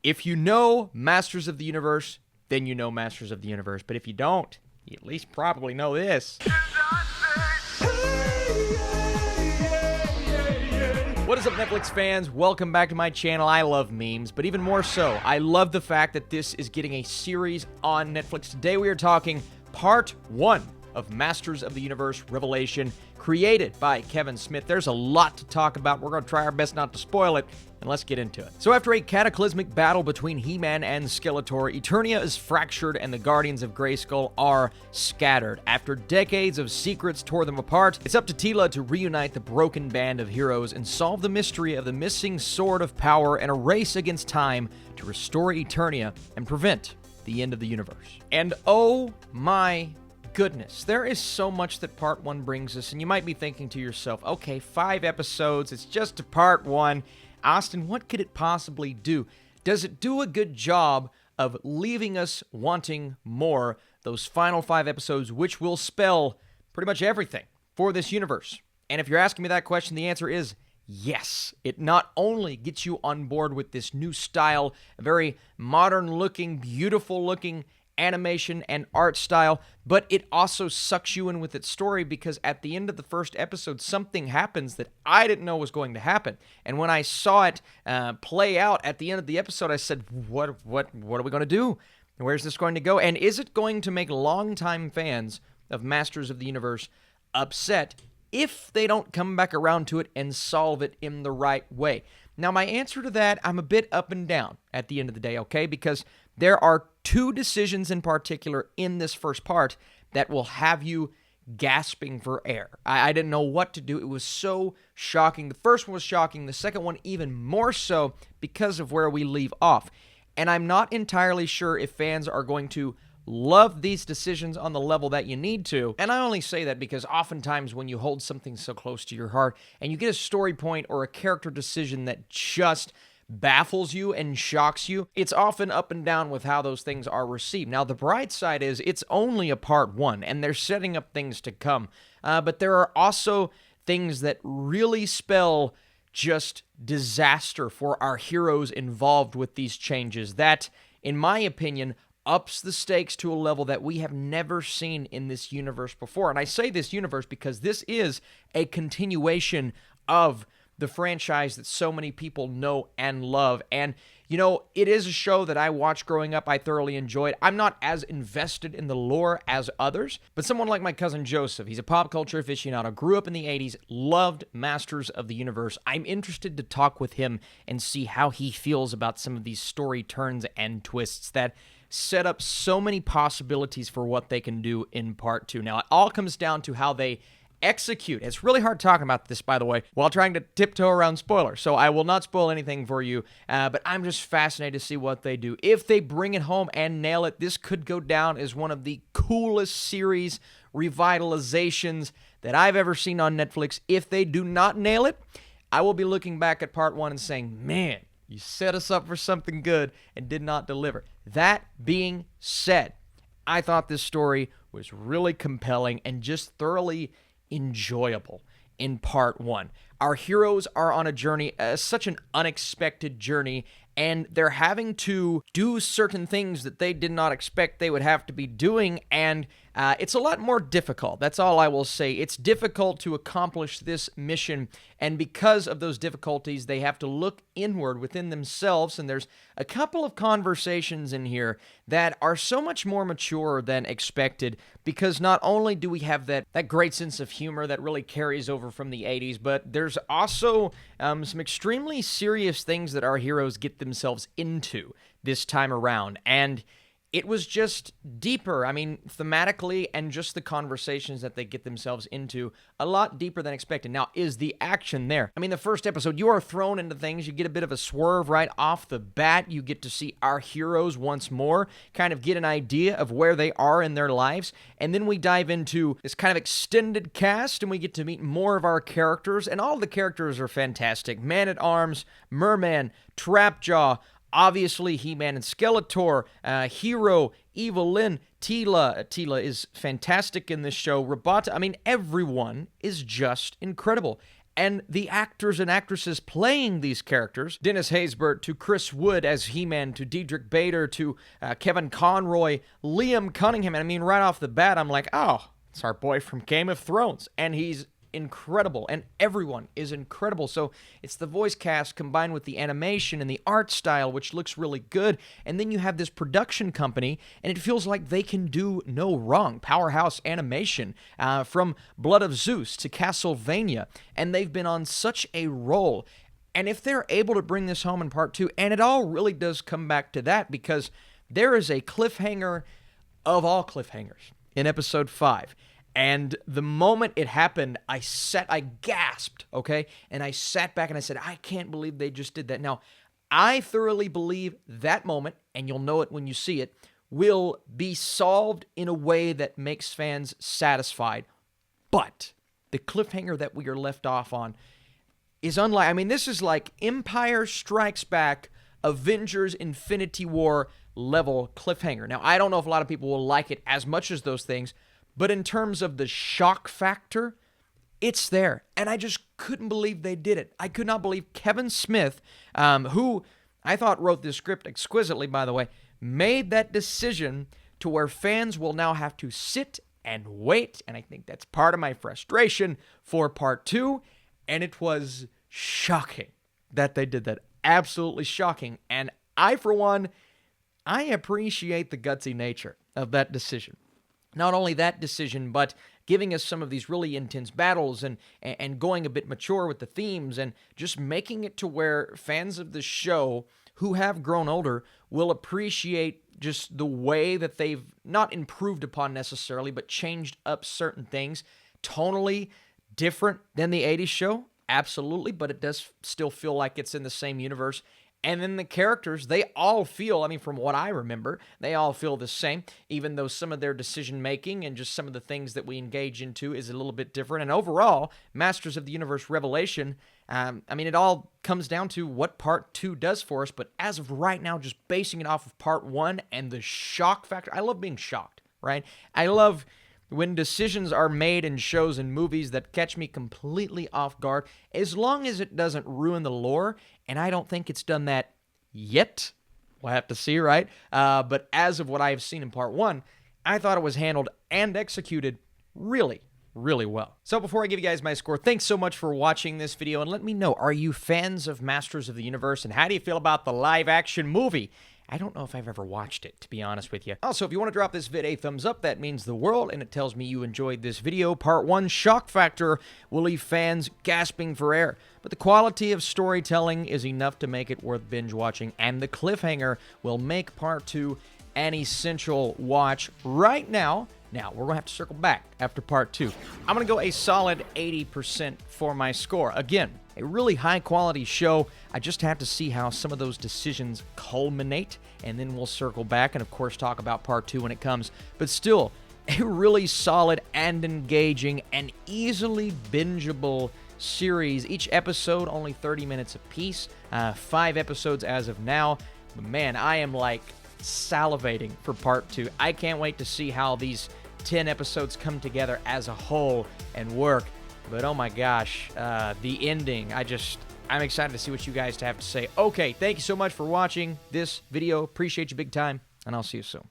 If you know Masters of the Universe, then you know Masters of the Universe. But if you don't, you at least probably know this. What is up, Netflix fans? Welcome back to my channel. I love memes, but even more so, I love the fact that this is getting a series on Netflix. Today we are talking part 1 of Masters of the Universe Revelation, created by Kevin Smith. There's a lot to talk about. We're going to try our best not to spoil it, and let's get into it. So after a cataclysmic battle between He-Man and Skeletor, Eternia is fractured and the Guardians of Grayskull are scattered. After decades of secrets tore them apart, it's up to Teela to reunite the broken band of heroes and solve the mystery of the missing Sword of Power and a race against time to restore Eternia and prevent the end of the universe. And oh my goodness, there is so much that part 1 brings us, and you might be thinking to yourself, okay, 5 episodes, it's just a part 1. Austin, what could it possibly do? Does it do a good job of leaving us wanting more? Those final 5 episodes, which will spell pretty much everything for this universe. And if you're asking me that question, the answer is yes. It not only gets you on board with this new style, a very modern-looking, beautiful-looking animation and art style, but it also sucks you in with its story, because at the end of the first episode, something happens that I didn't know was going to happen. And when I saw it play out at the end of the episode, I said, what are we going to do? Where's this going to go? And is it going to make longtime fans of Masters of the Universe upset if they don't come back around to it and solve it in the right way? Now, my answer to that, I'm a bit up and down at the end of the day, okay? Because there are 2 decisions in particular in this first part that will have you gasping for air. I didn't know what to do. It was so shocking. The first one was shocking. The second one even more so because of where we leave off. And I'm not entirely sure if fans are going to love these decisions on the level that you need to. And I only say that because oftentimes when you hold something so close to your heart and you get a story point or a character decision that just baffles you and shocks you, it's often up and down with how those things are received. Now, the bright side is it's only a part 1, and they're setting up things to come. But there are also things that really spell just disaster for our heroes involved with these changes that, in my opinion, ups the stakes to a level that we have never seen in this universe before. And I say this universe because this is a continuation of the franchise that so many people know and love. And, you know, it is a show that I watched growing up. I thoroughly enjoyed. I'm not as invested in the lore as others, but someone like my cousin Joseph, he's a pop culture aficionado, grew up in the 80s, loved Masters of the Universe. I'm interested to talk with him and see how he feels about some of these story turns and twists that set up so many possibilities for what they can do in part 2. Now, it all comes down to how they execute. It's really hard talking about this, by the way, while trying to tiptoe around spoilers, so I will not spoil anything for you, but I'm just fascinated to see what they do. If they bring it home and nail it, this could go down as one of the coolest series revitalizations that I've ever seen on Netflix. If they do not nail it, I will be looking back at part 1 and saying, man, you set us up for something good and did not deliver. That being said, I thought this story was really compelling and just thoroughly enjoyable in part 1. Our heroes are on a journey, such an unexpected journey, and they're having to do certain things that they did not expect they would have to be doing, and it's a lot more difficult. That's all I will say. It's difficult to accomplish this mission, and because of those difficulties, they have to look inward within themselves, and there's a couple of conversations in here that are so much more mature than expected, because not only do we have that great sense of humor that really carries over from the 80s, but there's also some extremely serious things that our heroes get themselves into this time around, and it was just deeper. I mean, thematically and just the conversations that they get themselves into, a lot deeper than expected. Now, is the action there? I mean, the first episode, you are thrown into things. You get a bit of a swerve right off the bat. You get to see our heroes once more, kind of get an idea of where they are in their lives. And then we dive into this kind of extended cast, and we get to meet more of our characters. And all the characters are fantastic. Man-at-Arms, Merman, Trapjaw, obviously, He-Man and Skeletor, Hero, Evelyn, Teela. Teela is fantastic in this show. Rabata, I mean, everyone is just incredible. And the actors and actresses playing these characters, Dennis Haysbert to Chris Wood as He-Man, to Diedrich Bader, to Kevin Conroy, Liam Cunningham. And I mean, right off the bat, I'm like, oh, it's our boy from Game of Thrones. And he's incredible, and everyone is incredible. So it's the voice cast combined with the animation and the art style, which looks really good. And then you have this production company, and it feels like they can do no wrong. Powerhouse Animation, from Blood of Zeus to Castlevania, and they've been on such a roll. And if they're able to bring this home in part 2, and it all really does come back to that, because there is a cliffhanger of all cliffhangers in episode 5. And the moment it happened, I gasped, okay? And I sat back and I said, I can't believe they just did that. Now, I thoroughly believe that moment, and you'll know it when you see it, will be solved in a way that makes fans satisfied. But the cliffhanger that we are left off on is unlike, I mean, this is like Empire Strikes Back, Avengers Infinity War level cliffhanger. Now, I don't know if a lot of people will like it as much as those things, but in terms of the shock factor, it's there. And I just couldn't believe they did it. I could not believe Kevin Smith, who I thought wrote this script exquisitely, by the way, made that decision to where fans will now have to sit and wait. And I think that's part of my frustration for part 2. And it was shocking that they did that. Absolutely shocking. And I, for one, I appreciate the gutsy nature of that decision. Not only that decision, but giving us some of these really intense battles and going a bit mature with the themes and just making it to where fans of the show who have grown older will appreciate just the way that they've not improved upon necessarily, but changed up certain things. Tonally different than the 80s show, absolutely, but it does still feel like it's in the same universe. And then the characters, they all feel, I mean, from what I remember, they all feel the same, even though some of their decision-making and just some of the things that we engage into is a little bit different. And overall, Masters of the Universe Revelation, I mean, it all comes down to what Part 2 does for us. But as of right now, just basing it off of Part 1 and the shock factor, I love being shocked, right? I love when decisions are made in shows and movies that catch me completely off guard, as long as it doesn't ruin the lore, and I don't think it's done that yet. We'll have to see, right? But as of what I have seen in Part 1, I thought it was handled and executed really, really well. So before I give you guys my score, thanks so much for watching this video, and let me know, are you fans of Masters of the Universe, and how do you feel about the live-action movie? I don't know if I've ever watched it, to be honest with you. Also, if you want to drop this vid a thumbs up, that means the world, and it tells me you enjoyed this video. Part 1, shock factor, will leave fans gasping for air. But the quality of storytelling is enough to make it worth binge watching, and the cliffhanger will make Part 2 an essential watch right now. Now, we're going to have to circle back after Part 2. I'm going to go a solid 80% for my score. Again, a really high-quality show. I just have to see how some of those decisions culminate, and then we'll circle back and, of course, talk about Part 2 when it comes. But still, a really solid and engaging and easily bingeable series. Each episode only 30 minutes apiece. 5 episodes as of now. But, man, I am, like, salivating for Part 2. I can't wait to see how these 10 episodes come together as a whole and work. But oh my gosh, the ending, I'm excited to see what you guys have to say. Okay, thank you so much for watching this video. Appreciate you big time, and I'll see you soon.